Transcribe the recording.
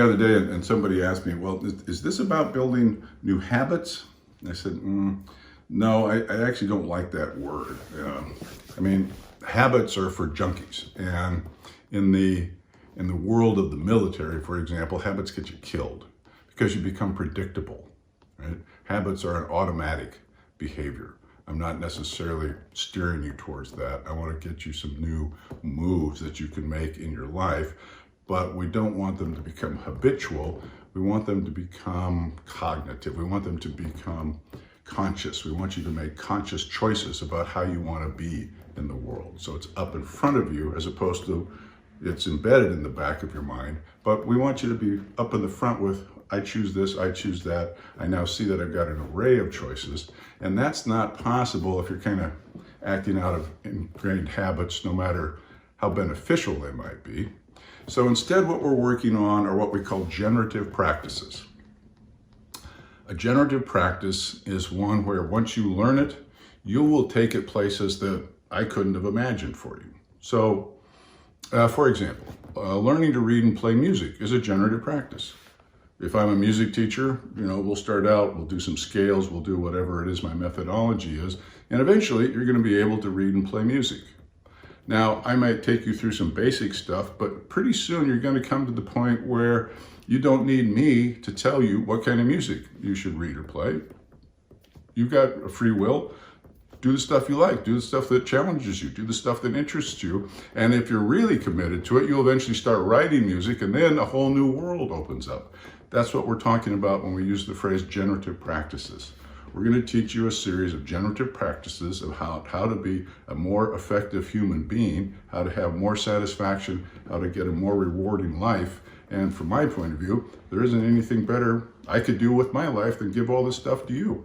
The other day, and somebody asked me, well, is this about building new habits? And I said, no, I actually don't like that word. I mean, habits are for junkies. And in the world of the military, for example, habits get you killed because you become predictable, right? Habits are an automatic behavior. I'm not necessarily steering you towards that. I want to get you some new moves that you can make in your life, but we don't want them to become habitual. We want them to become cognitive. We want them to become conscious. We want you to make conscious choices about how you want to be in the world. So it's up in front of you as opposed to it's embedded in the back of your mind. But we want you to be up in the front with, I choose this, I choose that. I now see that I've got an array of choices. And that's not possible if you're kind of acting out of ingrained habits, no matter how beneficial they might be. So instead, what we're working on are what we call generative practices. A generative practice is one where once you learn it, you will take it places that I couldn't have imagined for you. So, for example, learning to read and play music is a generative practice. If I'm a music teacher, we'll start out, we'll do some scales, we'll do whatever it is my methodology is, and eventually you're going to be able to read and play music. Now, I might take you through some basic stuff, but pretty soon you're going to come to the point where you don't need me to tell you what kind of music you should read or play. You've got a free will. Do the stuff you like. Do the stuff that challenges you. Do the stuff that interests you. And if you're really committed to it, you'll eventually start writing music, and then a whole new world opens up. That's what we're talking about when we use the phrase generative practices. We're going to teach you a series of generative practices of how to be a more effective human being, how to have more satisfaction, how to get a more rewarding life. And from my point of view, there isn't anything better I could do with my life than give all this stuff to you.